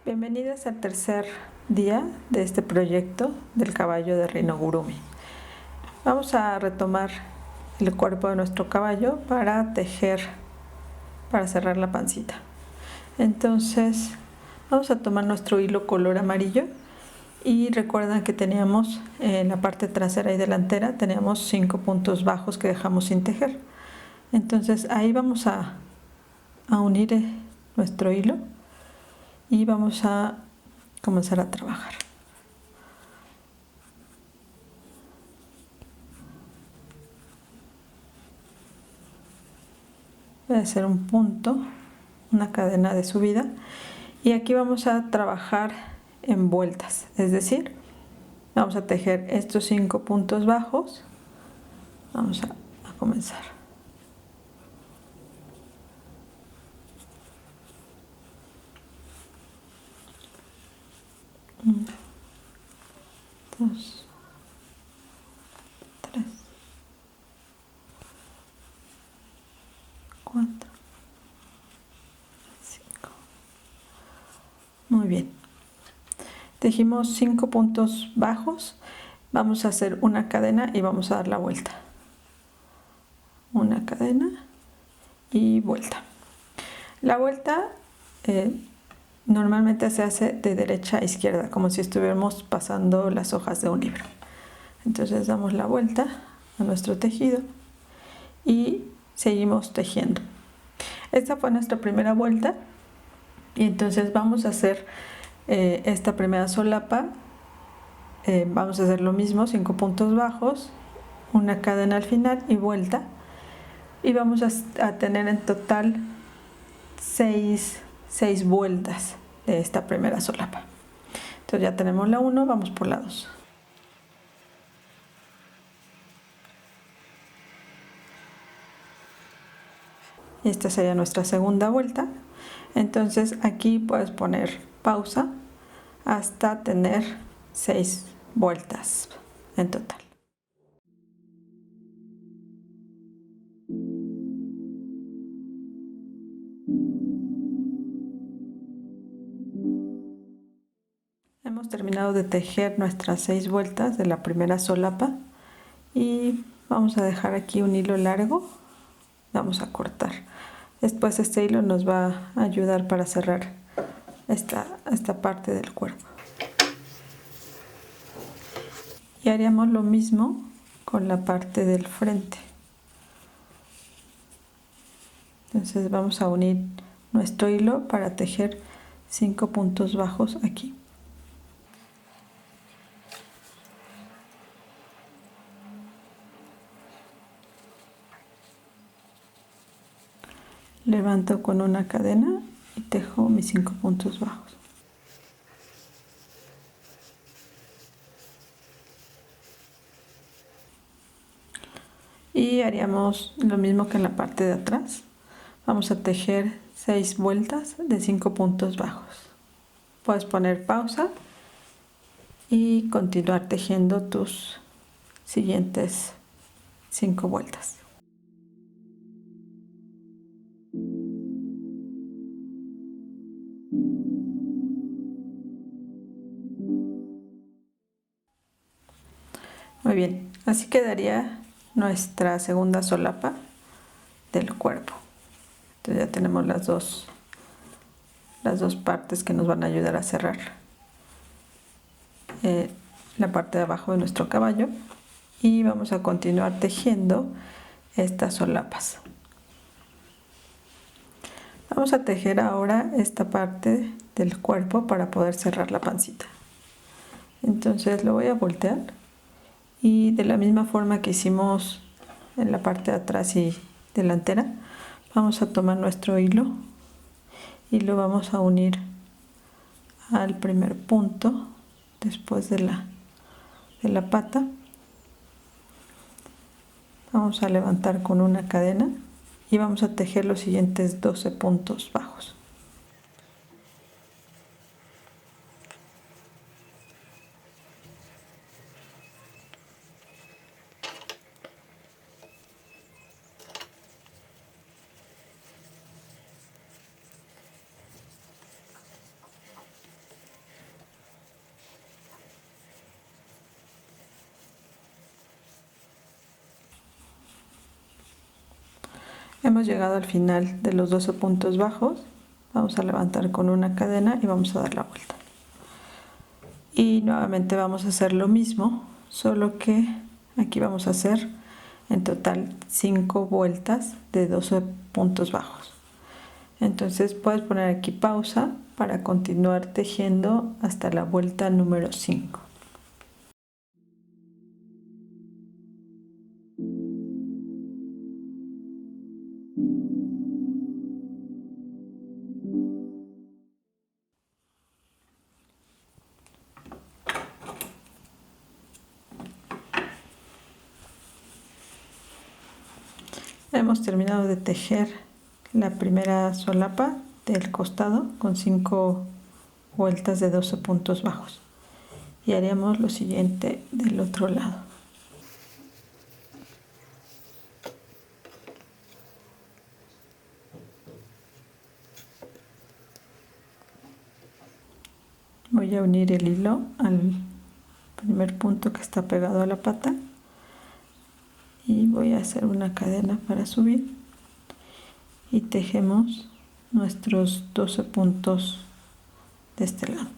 Bienvenidas al tercer día de este proyecto del caballo de Rinogurumi. Vamos a retomar el cuerpo de nuestro caballo para tejer, para cerrar la pancita. Entonces vamos a tomar nuestro hilo color amarillo y recuerdan que teníamos en la parte trasera y delantera teníamos 5 puntos bajos que dejamos sin tejer. Entonces ahí vamos a unir nuestro hilo y vamos a comenzar a trabajar. Voy a hacer un punto, una cadena de subida, y aquí vamos a trabajar en vueltas, es decir, vamos a tejer estos 5 puntos bajos. Vamos a comenzar. Uno, dos, tres, cuatro, cinco. Muy bien. Tejimos 5 puntos bajos. Vamos a hacer una cadena y vamos a dar la vuelta. Una cadena y vuelta. La vuelta normalmente se hace de derecha a izquierda, como si estuviéramos pasando las hojas de un libro. Entonces damos la vuelta a nuestro tejido y seguimos tejiendo. Esta fue nuestra primera vuelta y entonces vamos a hacer esta primera solapa. Vamos a hacer lo mismo, 5 puntos bajos, una cadena al final y vuelta, y vamos a tener en total 6 vueltas de esta primera solapa. Entonces ya tenemos la 1, vamos por la 2. Y esta sería nuestra segunda vuelta. Entonces aquí puedes poner pausa hasta tener 6 vueltas en total. Hemos terminado de tejer nuestras 6 vueltas de la primera solapa y vamos a dejar aquí un hilo largo. Vamos a cortar. Después este hilo nos va a ayudar para cerrar esta parte del cuerpo. Y haríamos lo mismo con la parte del frente. Entonces vamos a unir nuestro hilo para tejer 5 puntos bajos aquí. Levanto con una cadena y tejo mis 5 puntos bajos. Y haríamos lo mismo que en la parte de atrás. Vamos a tejer 6 vueltas de 5 puntos bajos. Puedes poner pausa y continuar tejiendo tus siguientes 5 vueltas. Muy bien, así quedaría nuestra segunda solapa del cuerpo. Entonces ya tenemos las dos partes que nos van a ayudar a cerrar la parte de abajo de nuestro caballo, y vamos a continuar tejiendo estas solapas. Vamos a tejer ahora esta parte del cuerpo para poder cerrar la pancita. Entonces lo voy a voltear y de la misma forma que hicimos en la parte de atrás y delantera, vamos a tomar nuestro hilo y lo vamos a unir al primer punto después de la pata. Vamos a levantar con una cadena y vamos a tejer los siguientes 12 puntos bajos. Hemos llegado al final de los 12 puntos bajos. Vamos a levantar con una cadena y vamos a dar la vuelta. Y nuevamente vamos a hacer lo mismo, solo que aquí vamos a hacer en total 5 vueltas de 12 puntos bajos. Entonces puedes poner aquí pausa para continuar tejiendo hasta la vuelta número 5. Hemos terminado de tejer la primera solapa del costado con 5 vueltas de 12 puntos bajos y haremos lo siguiente del otro lado. Voy a unir el hilo al primer punto que está pegado a la pata y voy a hacer una cadena para subir y tejemos nuestros 12 puntos de este lado.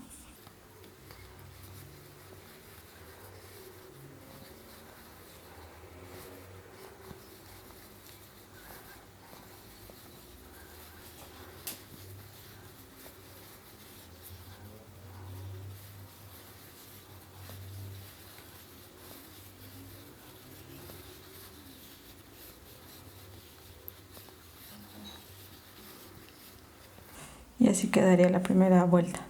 Y así quedaría la primera vuelta.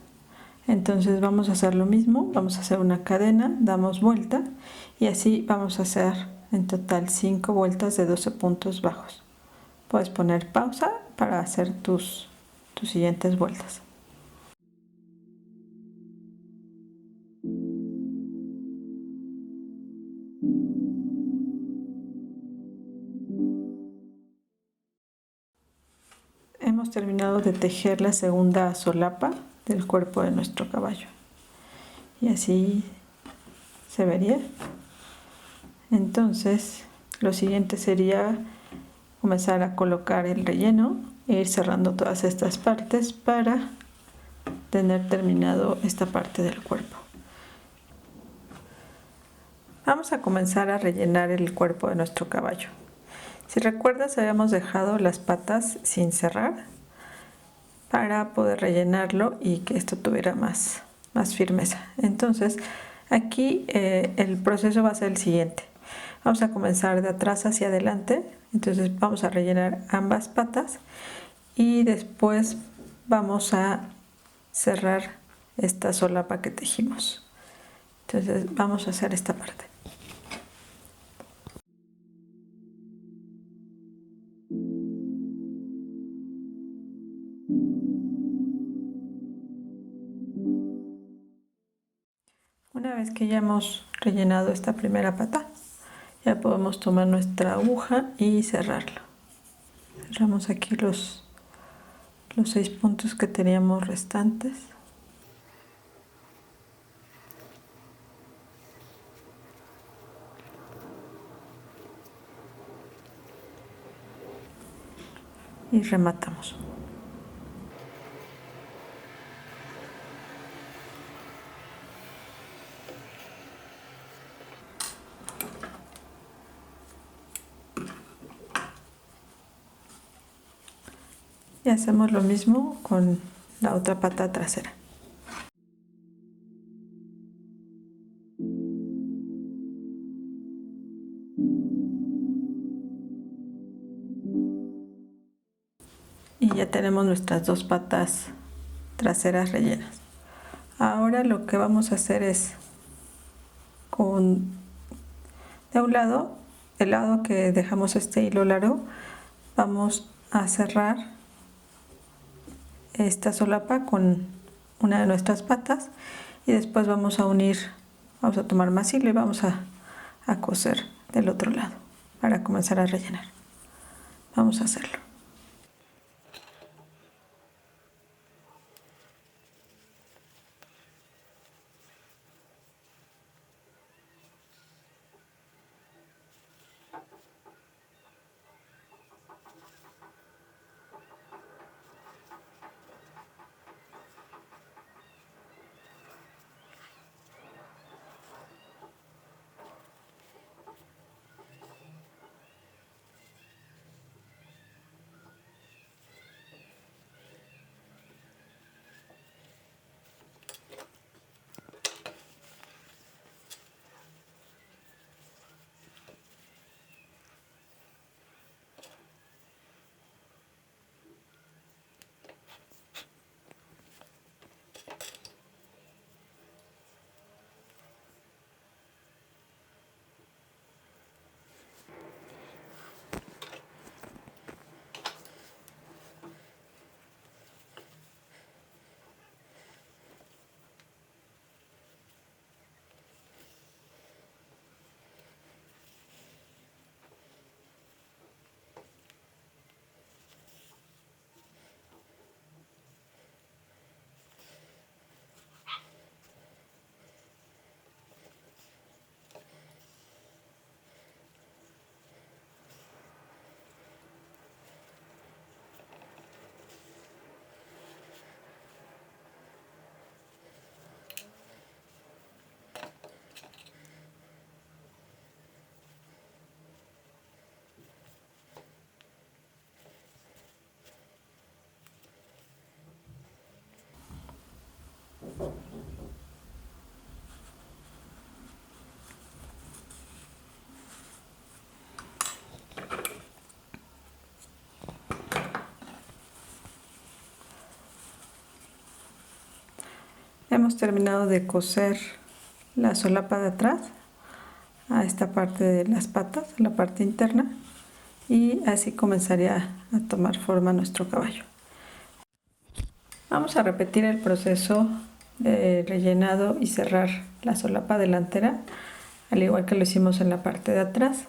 Entonces vamos a hacer lo mismo, vamos a hacer una cadena, damos vuelta y así vamos a hacer en total 5 vueltas de 12 puntos bajos. Puedes poner pausa para hacer tus siguientes vueltas. Hemos terminado de tejer la segunda solapa del cuerpo de nuestro caballo y así se vería. Entonces lo siguiente sería comenzar a colocar el relleno e ir cerrando todas estas partes para tener terminado esta parte del cuerpo. Vamos a comenzar a rellenar el cuerpo de nuestro caballo. Si recuerdas, habíamos dejado las patas sin cerrar para poder rellenarlo y que esto tuviera más firmeza. Entonces aquí el proceso va a ser el siguiente. Vamos a comenzar de atrás hacia adelante. Entonces vamos a rellenar ambas patas y después vamos a cerrar esta solapa que tejimos. Entonces vamos a hacer esta parte. Una vez que ya hemos rellenado esta primera pata, ya podemos tomar nuestra aguja y cerrarla. Cerramos aquí los 6 puntos que teníamos restantes. Y rematamos. Y hacemos lo mismo con la otra pata trasera. Y ya tenemos nuestras 2 patas traseras rellenas. Ahora lo que vamos a hacer es de un lado, el lado que dejamos este hilo largo, vamos a cerrar esta solapa con una de nuestras patas y después vamos a unir, vamos a tomar más hilo y vamos a coser del otro lado para comenzar a rellenar. Vamos a hacerlo. Hemos terminado de coser la solapa de atrás a esta parte de las patas, la parte interna, y así comenzaría a tomar forma nuestro caballo. Vamos a repetir el proceso de rellenado y cerrar la solapa delantera, al igual que lo hicimos en la parte de atrás,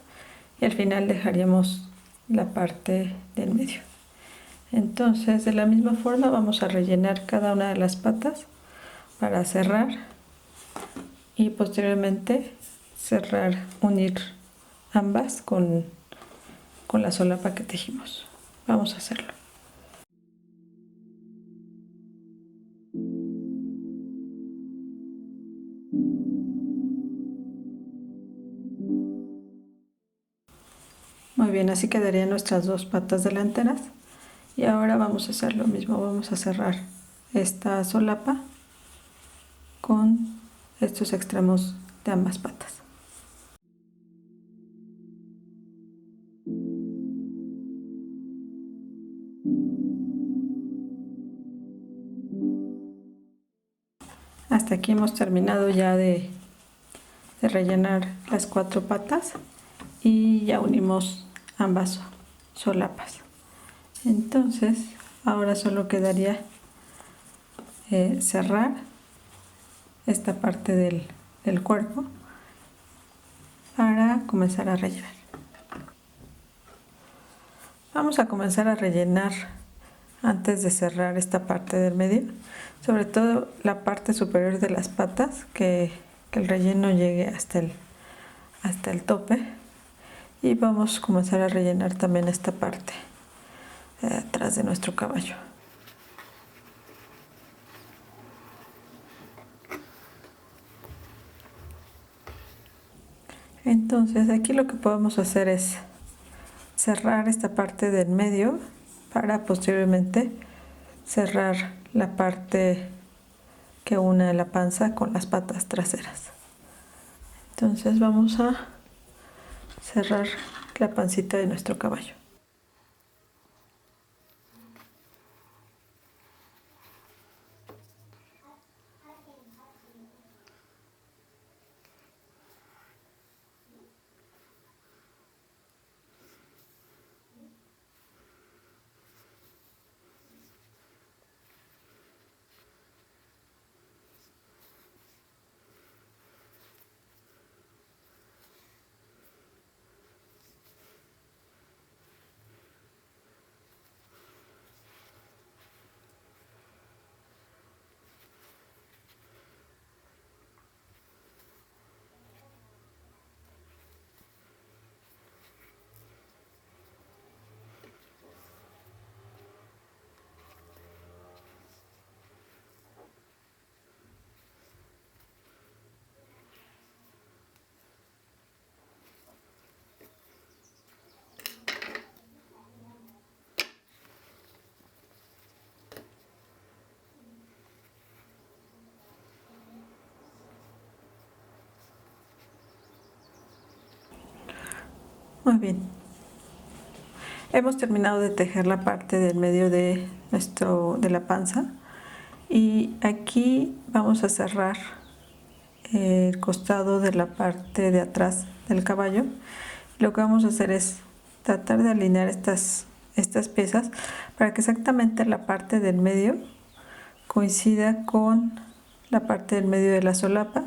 y al final dejaríamos la parte del medio. Entonces, de la misma forma vamos a rellenar cada una de las patas para cerrar y posteriormente cerrar, unir ambas con la solapa que tejimos. Vamos a hacerlo. Muy bien, así quedarían nuestras dos patas delanteras. Y ahora vamos a hacer lo mismo, vamos a cerrar esta solapa con estos extremos de ambas patas. Hasta aquí hemos terminado ya de rellenar las cuatro patas y ya unimos ambas solapas. Entonces ahora solo quedaría cerrar esta parte del cuerpo para comenzar a rellenar. Vamos a comenzar a rellenar antes de cerrar esta parte del medio, sobre todo la parte superior de las patas, que el relleno llegue hasta el tope, y vamos a comenzar a rellenar también esta parte de atrás de nuestro caballo. Entonces aquí lo que podemos hacer es cerrar esta parte del medio para posteriormente cerrar la parte que une la panza con las patas traseras. Entonces vamos a cerrar la pancita de nuestro caballo. Muy bien. Hemos terminado de tejer la parte del medio de la panza, y aquí vamos a cerrar el costado de la parte de atrás del caballo. Lo que vamos a hacer es tratar de alinear estas piezas para que exactamente la parte del medio coincida con la parte del medio de la solapa,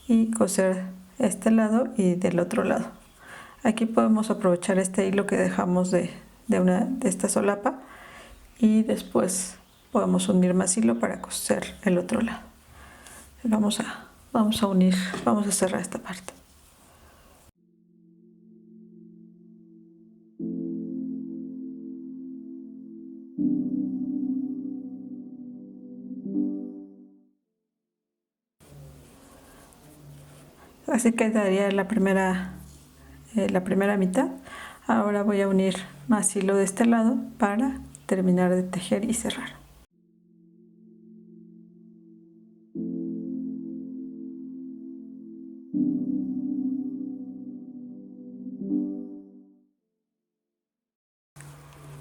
y coser este lado y del otro lado. Aquí podemos aprovechar este hilo que dejamos de esta solapa, y después podemos unir más hilo para coser el otro lado. Vamos a unir, vamos a cerrar esta parte. Así quedaría la primera mitad. Ahora voy a unir más hilo de este lado para terminar de tejer y cerrar.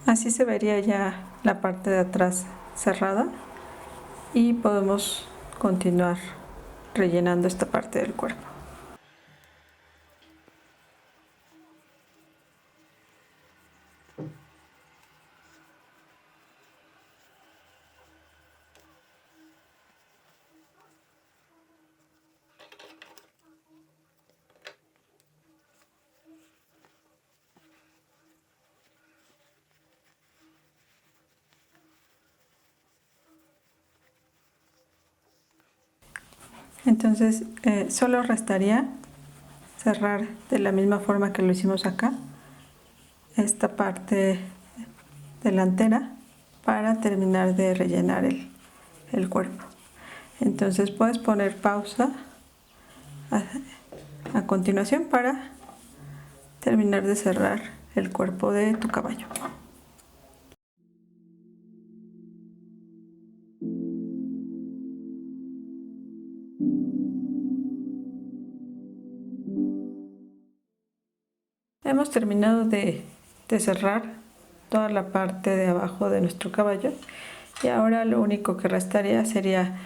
Así se vería ya la parte de atrás cerrada, y podemos continuar rellenando esta parte del cuerpo. Entonces solo restaría cerrar de la misma forma que lo hicimos acá esta parte delantera para terminar de rellenar el cuerpo. Entonces puedes poner pausa a continuación para terminar de cerrar el cuerpo de tu caballo. Hemos terminado de cerrar toda la parte de abajo de nuestro caballo y ahora lo único que restaría sería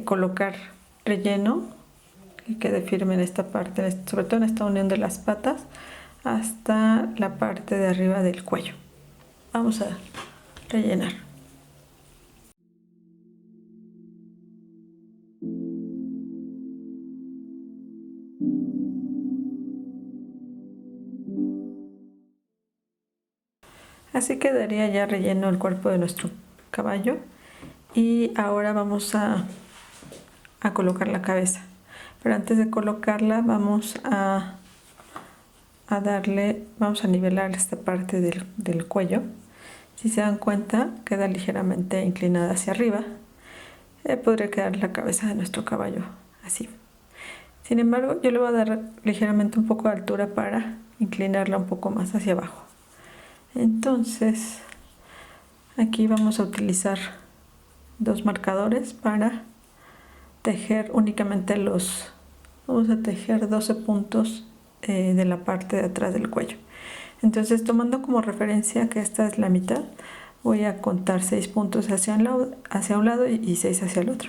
colocar relleno que quede firme en esta parte, sobre todo en esta unión de las patas hasta la parte de arriba del cuello. Vamos a rellenar. Así quedaría ya relleno el cuerpo de nuestro caballo y ahora vamos a colocar la cabeza. Pero antes de colocarla vamos a nivelar esta parte del cuello. Si se dan cuenta, queda ligeramente inclinada hacia arriba. Podría quedar la cabeza de nuestro caballo así. Sin embargo, yo le voy a dar ligeramente un poco de altura para inclinarla un poco más hacia abajo. Entonces, aquí vamos a utilizar dos marcadores para tejer únicamente vamos a tejer 12 puntos de la parte de atrás del cuello. Entonces, tomando como referencia que esta es la mitad, voy a contar 6 puntos hacia un lado y 6 hacia el otro.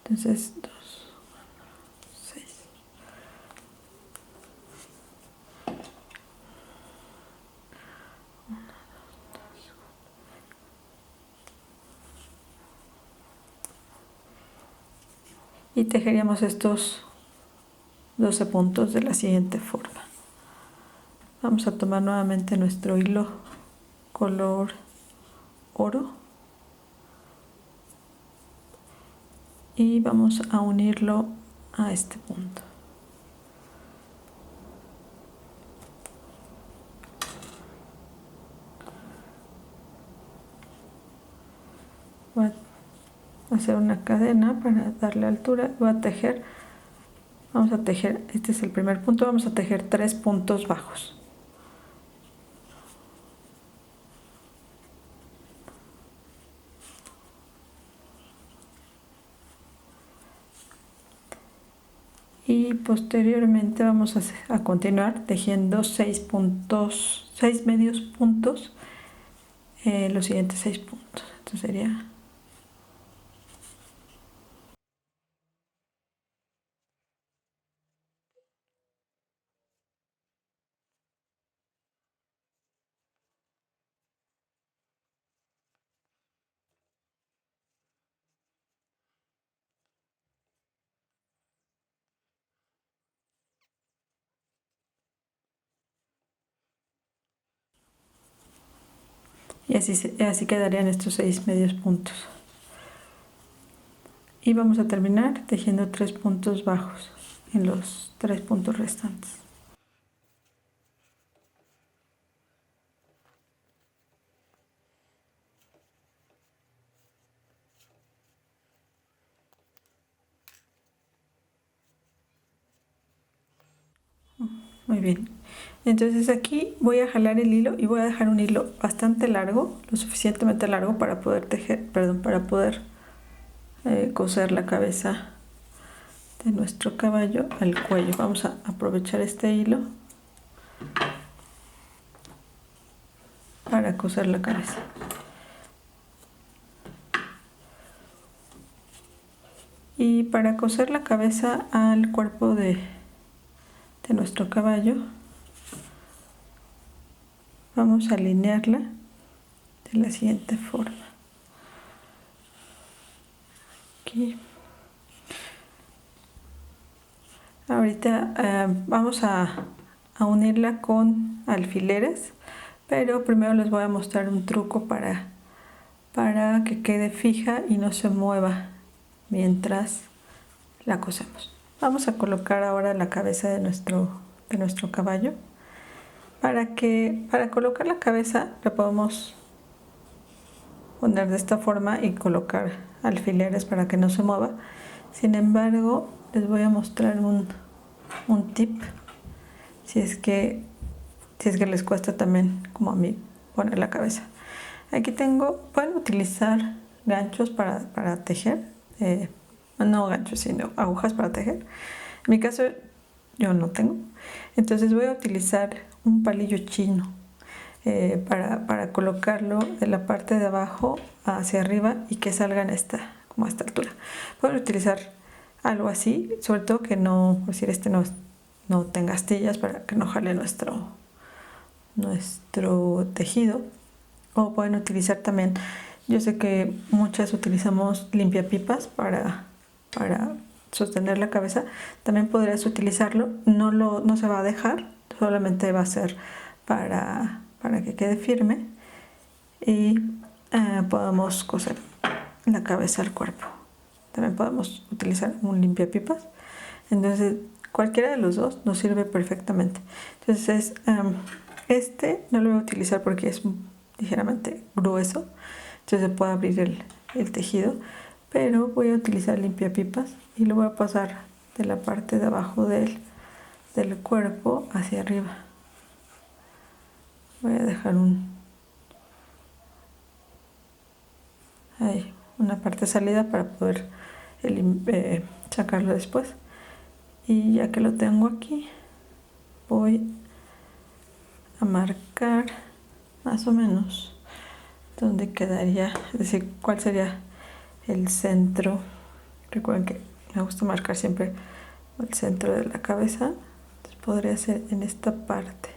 Entonces, 2, 6. Y tejeríamos estos 12 puntos de la siguiente forma. Vamos a tomar nuevamente nuestro hilo color oro y vamos a unirlo a este punto. Voy a hacer una cadena para darle altura. Voy a tejer, vamos a tejer, este es el primer punto, vamos a tejer 3 puntos bajos. Y posteriormente vamos a continuar tejiendo 6 medios puntos, los siguientes 6 puntos. Esto sería y así quedarían estos 6 medios puntos. Y vamos a terminar tejiendo 3 puntos bajos en los 3 puntos restantes. Muy bien. Entonces aquí voy a jalar el hilo y voy a dejar un hilo bastante largo, lo suficientemente largo para poder coser la cabeza de nuestro caballo al cuello. Vamos a aprovechar este hilo para coser la cabeza. para coser la cabeza al cuerpo de nuestro caballo, vamos a alinearla de la siguiente forma. Aquí. Ahorita vamos a unirla con alfileres, pero primero les voy a mostrar un truco para que quede fija y no se mueva mientras la cosemos. Vamos a colocar ahora la cabeza de nuestro caballo. Para colocar la cabeza la podemos poner de esta forma y colocar alfileres para que no se mueva. Sin embargo, les voy a mostrar un tip si es que les cuesta también, como a mí, poner la cabeza. Aquí pueden utilizar ganchos para tejer, no ganchos, sino agujas para tejer. En mi caso yo no tengo, entonces voy a utilizar un palillo chino para colocarlo de la parte de abajo hacia arriba y que salga como a esta altura. Pueden utilizar algo así, sobre todo que no, por decir, no tenga astillas para que no jale nuestro tejido. O pueden utilizar también, yo sé que muchas utilizamos limpiapipas para sostener la cabeza. También podrías utilizarlo, no se va a dejar, solamente va a ser para que quede firme y podamos coser la cabeza al cuerpo. También podemos utilizar un limpiapipas. Entonces cualquiera de los dos nos sirve perfectamente. Entonces no lo voy a utilizar porque es ligeramente grueso, entonces se puede abrir el tejido, pero voy a utilizar limpiapipas y lo voy a pasar de la parte de abajo del cuerpo hacia arriba. Voy a dejar una parte salida para poder sacarlo después. Y ya que lo tengo aquí, voy a marcar más o menos dónde quedaría, es decir, cuál sería el centro. Recuerden que me gusta marcar siempre el centro de la cabeza, entonces podría ser en esta parte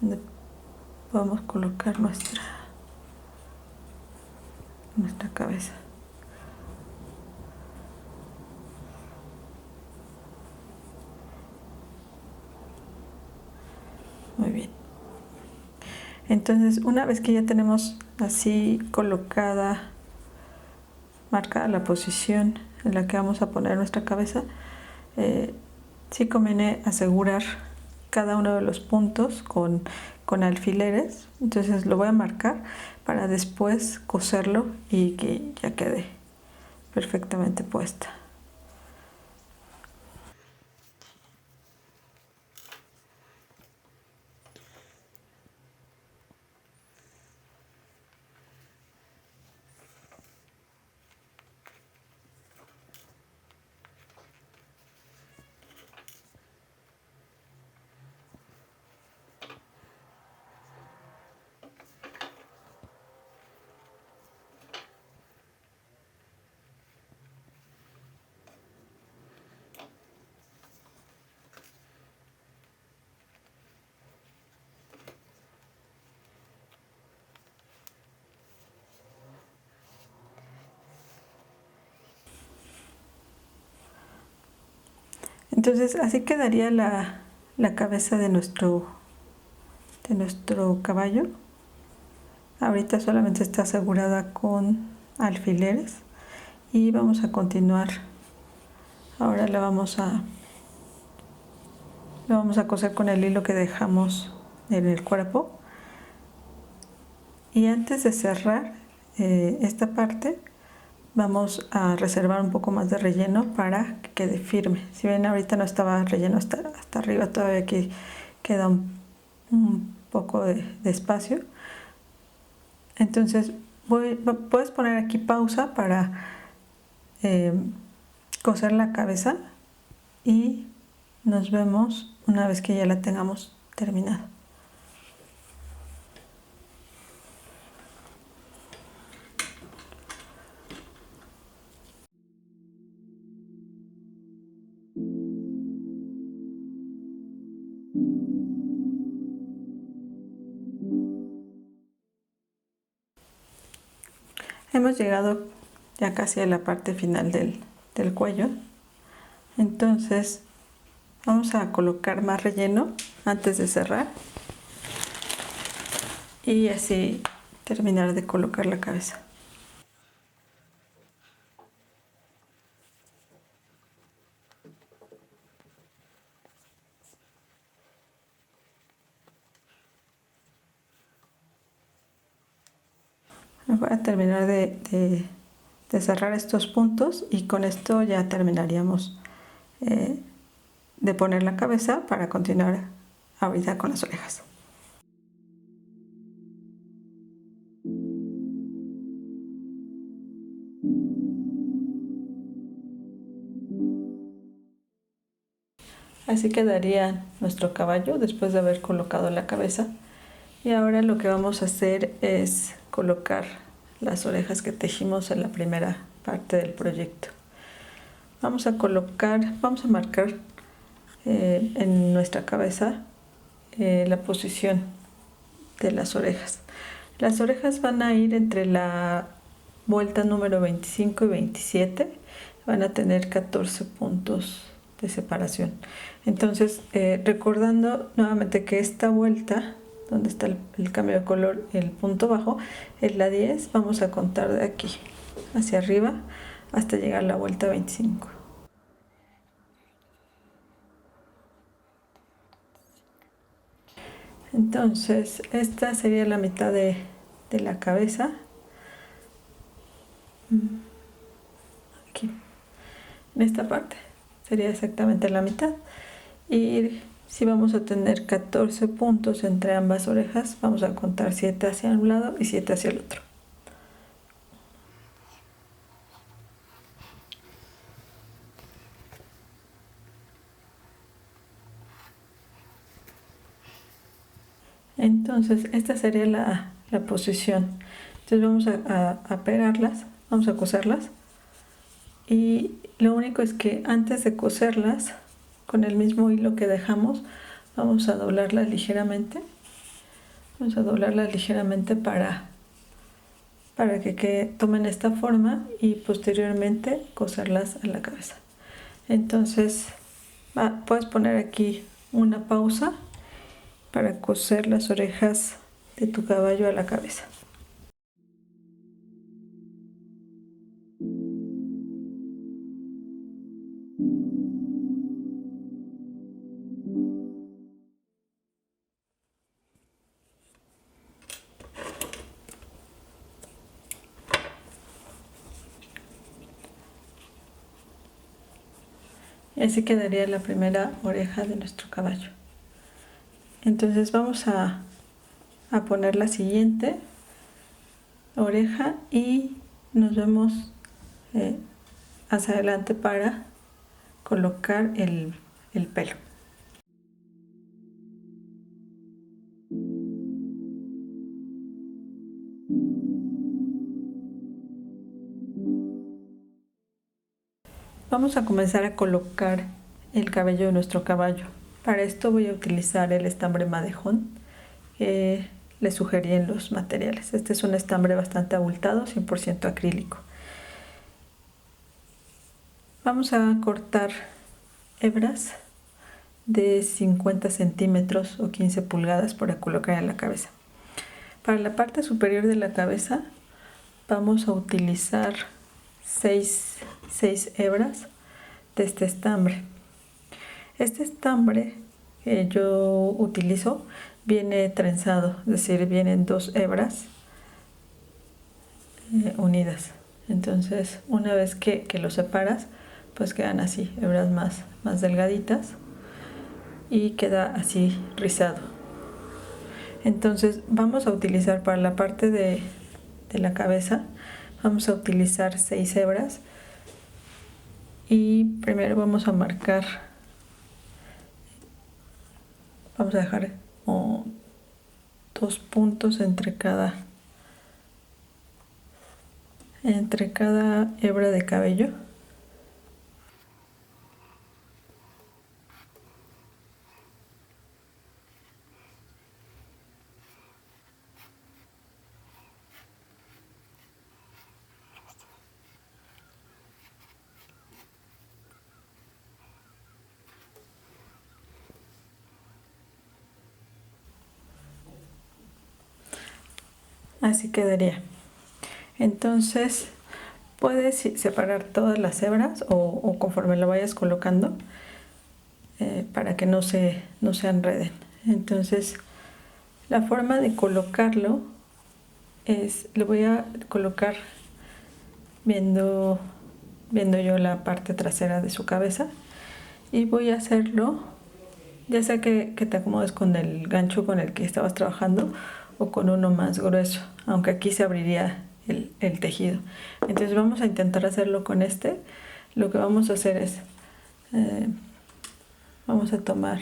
donde podemos colocar nuestra cabeza. Muy bien. Entonces, una vez que ya tenemos así marcada la posición en la que vamos a poner nuestra cabeza, sí conviene asegurar cada uno de los puntos con alfileres. Entonces lo voy a marcar para después coserlo y que ya quede perfectamente puesta. Entonces así quedaría la cabeza de nuestro caballo. Ahorita solamente está asegurada con alfileres y vamos a continuar. Ahora la vamos a coser con el hilo que dejamos en el cuerpo. Y antes de cerrar esta parte, vamos a reservar un poco más de relleno para que quede firme. Si ven, ahorita no estaba relleno hasta arriba, todavía aquí queda un poco de espacio. Entonces puedes poner aquí pausa para coser la cabeza y nos vemos una vez que ya la tengamos terminada. Hemos llegado ya casi a la parte final del cuello. Entonces vamos a colocar más relleno antes de cerrar y así terminar de colocar la cabeza. Voy a terminar de cerrar estos puntos y con esto ya terminaríamos de poner la cabeza para continuar ahorita con las orejas. Así quedaría nuestro caballo después de haber colocado la cabeza. Y ahora lo que vamos a hacer es colocar las orejas que tejimos en la primera parte del proyecto. Vamos a marcar en nuestra cabeza la posición de las orejas. Las orejas van a ir entre la vuelta número 25 y 27. Van a tener 14 puntos de separación. Entonces, recordando nuevamente que esta vuelta, donde está el cambio de color, el punto bajo, es la 10, vamos a contar de aquí hacia arriba hasta llegar a la vuelta 25. Entonces, esta sería la mitad de la cabeza. Aquí, en esta parte, sería exactamente la mitad. Y si vamos a tener 14 puntos entre ambas orejas, vamos a contar 7 hacia un lado y 7 hacia el otro. Entonces, esta sería la posición. Entonces vamos a pegarlas, vamos a coserlas. Y lo único es que antes de coserlas, con el mismo hilo que dejamos, vamos a doblarlas ligeramente. Vamos a doblarlas ligeramente para que tomen esta forma y posteriormente coserlas a la cabeza. Entonces, puedes poner aquí una pausa para coser las orejas de tu caballo a la cabeza. Y así quedaría la primera oreja de nuestro caballo. Entonces vamos a poner la siguiente oreja y nos vemos hacia adelante para colocar el pelo. Vamos a comenzar a colocar el cabello de nuestro caballo. Para esto voy a utilizar el estambre madejón que les sugerí en los materiales. Este es un estambre bastante abultado, 100% acrílico. Vamos a cortar hebras de 50 centímetros o 15 pulgadas para colocar en la cabeza. Para la parte superior de la cabeza vamos a utilizar 6 hebras de este estambre. Este estambre que yo utilizo viene trenzado, es decir, vienen 2 hebras unidas. Entonces, una vez que lo separas, pues quedan así, hebras más delgaditas y queda así rizado. Entonces, vamos a utilizar para la parte de la cabeza, vamos a utilizar 6 hebras y primero vamos a marcar, vamos a dejar 2 puntos entre cada hebra de cabello. Así quedaría. Entonces puedes separar todas las hebras o conforme lo vayas colocando para que no se enreden. Entonces la forma de colocarlo es, lo voy a colocar viendo yo la parte trasera de su cabeza y voy a hacerlo, ya sea que te acomodes con el gancho con el que estabas trabajando o con uno más grueso, aunque aquí se abriría el tejido. Entonces vamos a intentar hacerlo con este. Lo que vamos a hacer es vamos a tomar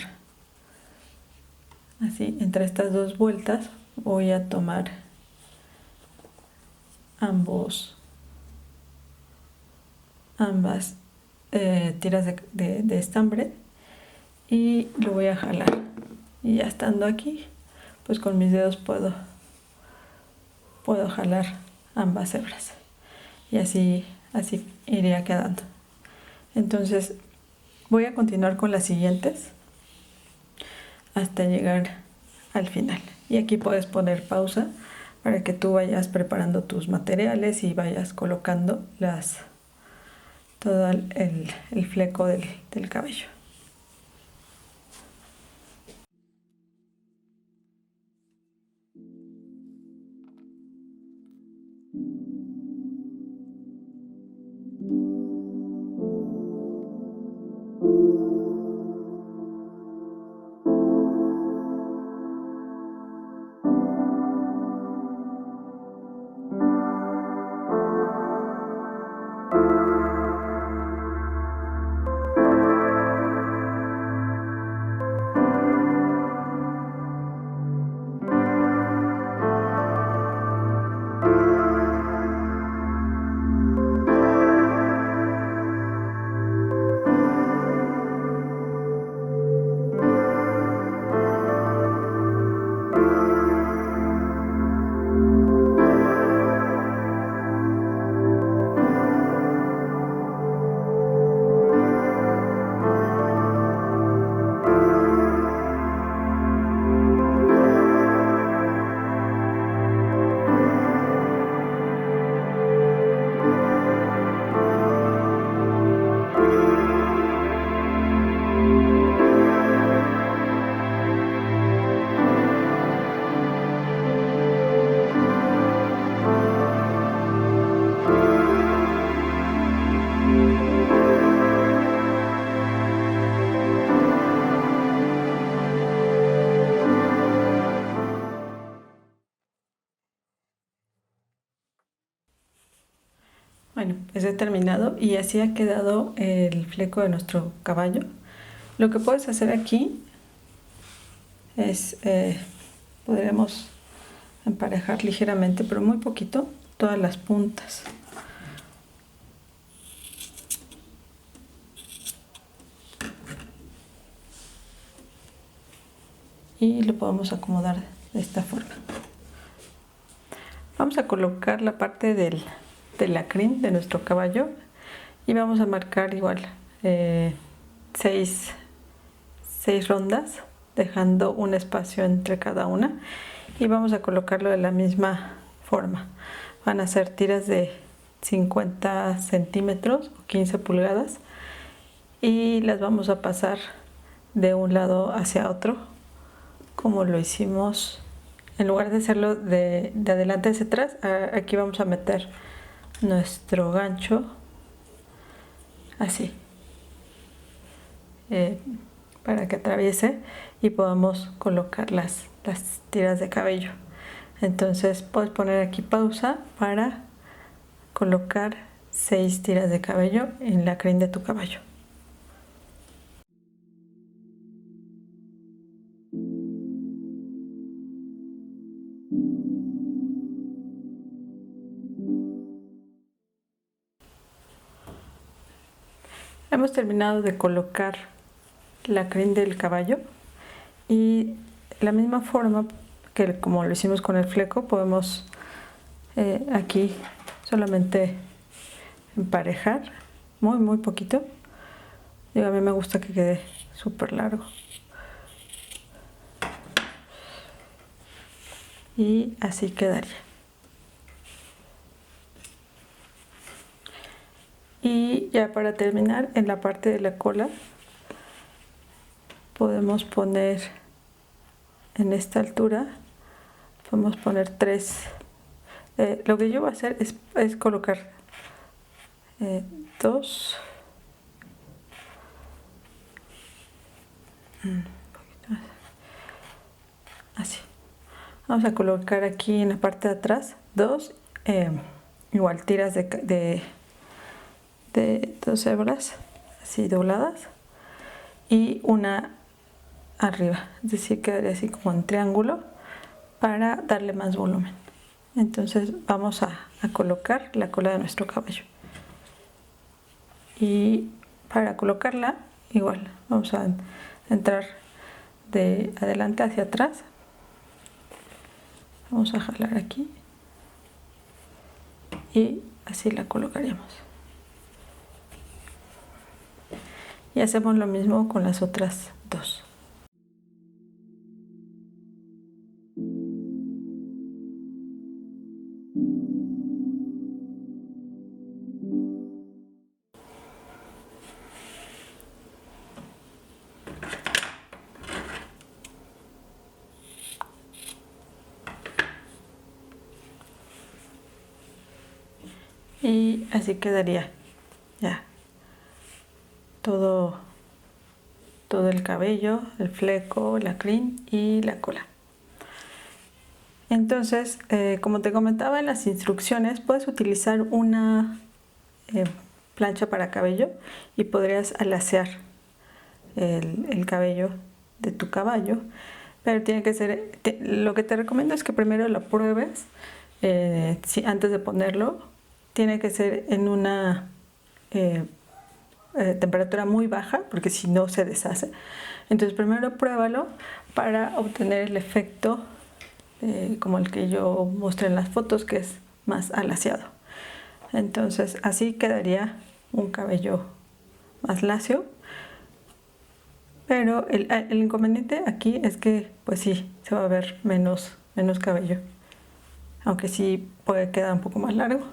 así, entre estas dos vueltas voy a tomar ambas tiras de estambre y lo voy a jalar, y ya estando aquí pues con mis dedos puedo jalar ambas hebras y así iría quedando. Entonces voy a continuar con las siguientes hasta llegar al final, y aquí puedes poner pausa para que tú vayas preparando tus materiales y vayas colocando todo el fleco del cabello. Bueno, pues he terminado y así ha quedado el fleco de nuestro caballo. Lo que puedes hacer aquí es, podremos emparejar ligeramente, pero muy poquito, todas las puntas. Y lo podemos acomodar de esta forma. Vamos a colocar la parte del lacrín de nuestro caballo y vamos a marcar igual 6 rondas, dejando un espacio entre cada una, y vamos a colocarlo de la misma forma. Van a ser tiras de 50 centímetros o 15 pulgadas y las vamos a pasar de un lado hacia otro, como lo hicimos. En lugar de hacerlo de adelante hacia atrás, aquí vamos a meter nuestro gancho así, para que atraviese y podamos colocar las tiras de cabello. Entonces puedes poner aquí pausa para colocar 6 tiras de cabello en la crin de tu caballo. Hemos terminado de colocar la crin del caballo y de la misma forma que como lo hicimos con el fleco, podemos aquí solamente emparejar muy poquito. Digo, a mí me gusta que quede súper largo. Y así quedaría. Y ya para terminar, en la parte de la cola podemos poner, en esta altura podemos poner 3. Lo que yo voy a hacer es colocar 2, así. Vamos a colocar aquí en la parte de atrás 2, igual tiras de 2 hebras así dobladas y una arriba, es decir, quedaría así como en triángulo para darle más volumen. Entonces vamos a colocar la cola de nuestro caballo, y para colocarla igual vamos a entrar de adelante hacia atrás, vamos a jalar aquí y así la colocaríamos. Y hacemos lo mismo con las otras 2. Y así quedaría ya todo el cabello, el fleco, la crin y la cola. Entonces, como te comentaba en las instrucciones, puedes utilizar una plancha para cabello y podrías alaciar el cabello de tu caballo, pero tiene que ser, lo que te recomiendo es que primero lo pruebes, antes de ponerlo. Tiene que ser en una temperatura muy baja, porque si no se deshace. Entonces primero pruébalo para obtener el efecto como el que yo mostré en las fotos, que es más alaciado. Entonces así quedaría un cabello más lacio, pero el inconveniente aquí es que pues sí, se va a ver menos cabello, aunque sí puede quedar un poco más largo.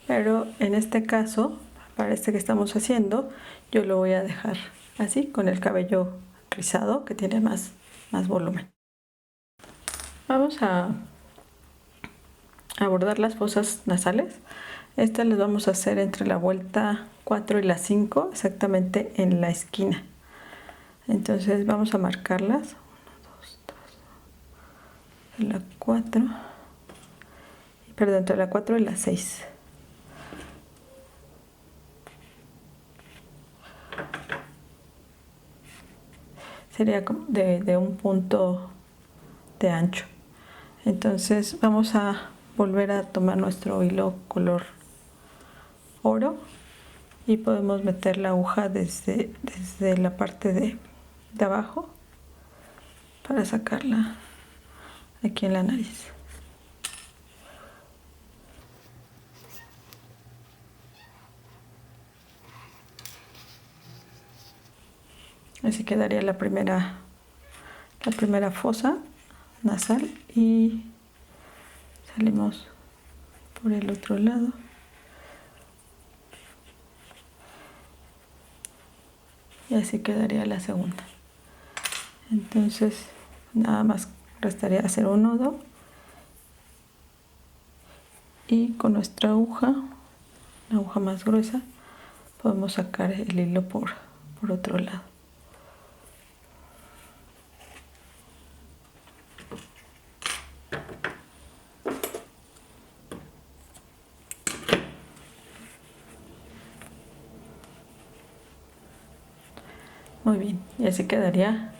Pero en este caso, para este que estamos haciendo, yo lo voy a dejar así, con el cabello rizado, que tiene más volumen. Vamos a abordar las fosas nasales. Estas las vamos a hacer entre la vuelta 4 y la 5, exactamente en la esquina. Entonces vamos a marcarlas. 1, 2, 3. La 4. Perdón, entre la 4 y la 6. Sería de un punto de ancho. Entonces vamos a volver a tomar nuestro hilo color oro y podemos meter la aguja desde la parte de abajo para sacarla aquí en la nariz. Así quedaría la primera fosa nasal, y salimos por el otro lado. Y así quedaría la segunda. Entonces nada más restaría hacer un nudo y con nuestra aguja, la aguja más gruesa, podemos sacar el hilo por otro lado. Muy bien, y así quedaría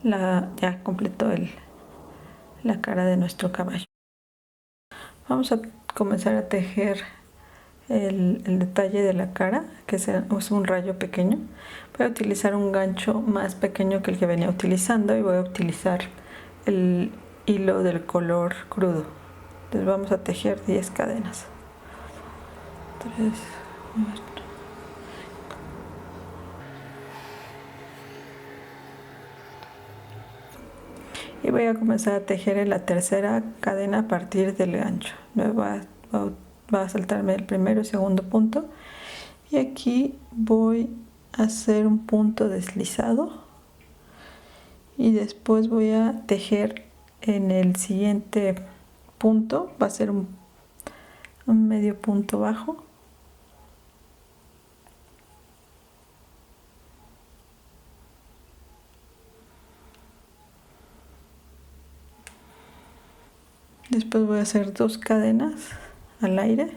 ya completo la cara de nuestro caballo. Vamos a comenzar a tejer el detalle de la cara, que es un rayo pequeño. Voy a utilizar un gancho más pequeño que el que venía utilizando y voy a utilizar el hilo del color crudo. Entonces vamos a tejer 10 cadenas. 3, 4. voy a comenzar a tejer en la tercera cadena a partir del gancho. Voy a va a saltarme el primero y segundo punto, y aquí voy a hacer un punto deslizado y después voy a tejer en el siguiente punto, va a ser un medio punto bajo. Después voy a hacer 2 cadenas al aire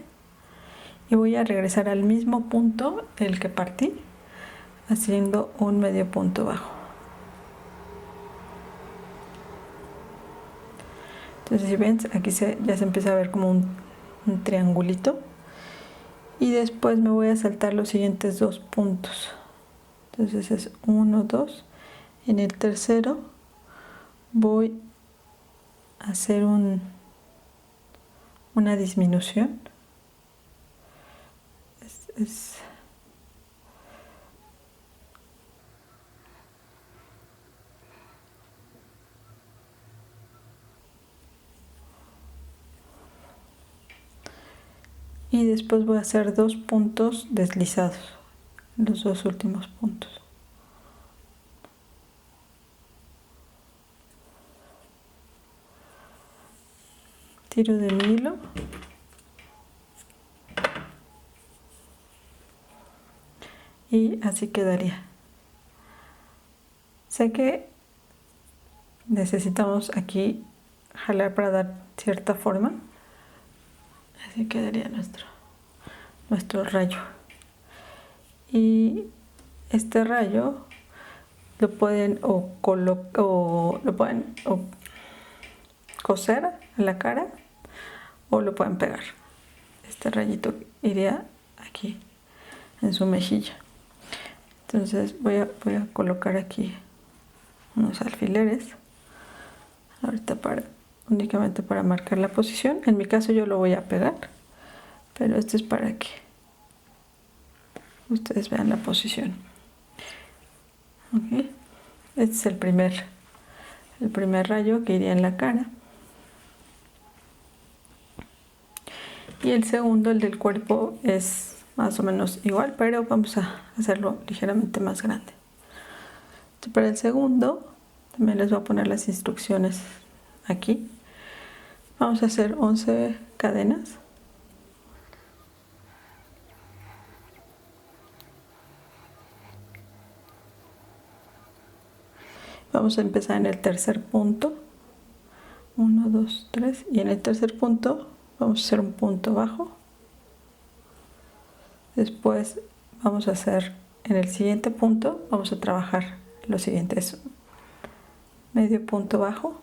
y voy a regresar al mismo punto del que partí, haciendo un medio punto bajo. Entonces, si ven, aquí ya se empieza a ver como un triangulito, y después me voy a saltar los siguientes 2 puntos. Entonces es 1, 2. En el tercero voy a hacer una disminución. Y después voy a hacer 2 puntos deslizados, los 2 últimos puntos. Tiro de mi hilo y así quedaría. Sé que necesitamos aquí jalar para dar cierta forma. Así quedaría nuestro rayo. Y este rayo lo pueden coser a la cara o lo pueden pegar. Este rayito iría aquí en su mejilla. Entonces voy a colocar aquí unos alfileres ahorita únicamente para marcar la posición. En mi caso yo lo voy a pegar, pero esto es para que ustedes vean la posición. Okay. Este es el primer rayo que iría en la cara, y el segundo, el del cuerpo, es más o menos igual, pero vamos a hacerlo ligeramente más grande. Entonces, para el segundo también les voy a poner las instrucciones aquí. Vamos a hacer 11 cadenas. Vamos a empezar en el tercer punto. 1, 2, 3. Y en el tercer punto vamos a hacer un punto bajo. Después vamos a hacer en el siguiente punto, vamos a trabajar lo siguiente, es medio punto bajo.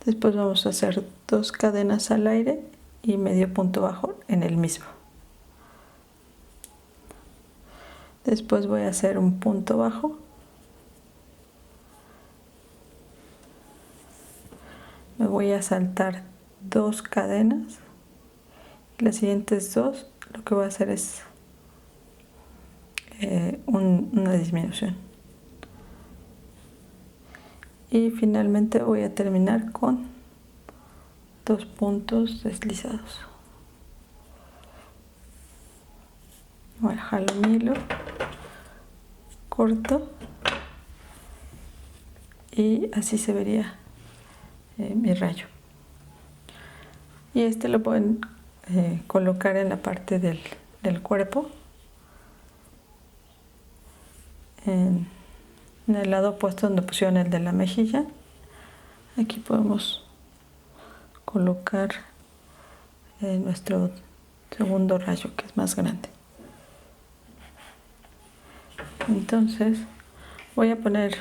Después vamos a hacer 2 cadenas al aire y medio punto bajo en el mismo. Después voy a hacer un punto bajo. Me voy a saltar 2 cadenas. Las siguientes 2 lo que voy a hacer es una disminución. Y finalmente voy a terminar con 2 puntos deslizados. Voy a jalar mi hilo, corto, y así se vería mi rayo. Y este lo pueden colocar en la parte del cuerpo, en el lado opuesto donde pusieron el de la mejilla. Aquí podemos colocar nuestro segundo rayo, que es más grande. Entonces voy a poner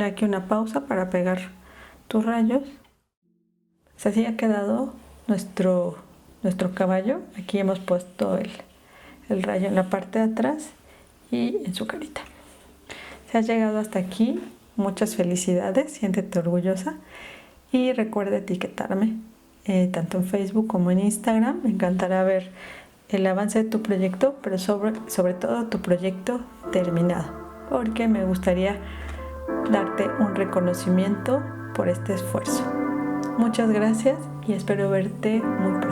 aquí una pausa para pegar tus rayos. Pues así ha quedado nuestro caballo. Aquí hemos puesto el rayo en la parte de atrás y en su carita. Si has llegado hasta aquí, muchas felicidades, siéntete orgullosa y recuerda etiquetarme tanto en Facebook como en Instagram. Me encantará ver el avance de tu proyecto, pero sobre todo tu proyecto terminado, porque me gustaría darte un reconocimiento por este esfuerzo. Muchas gracias y espero verte muy pronto.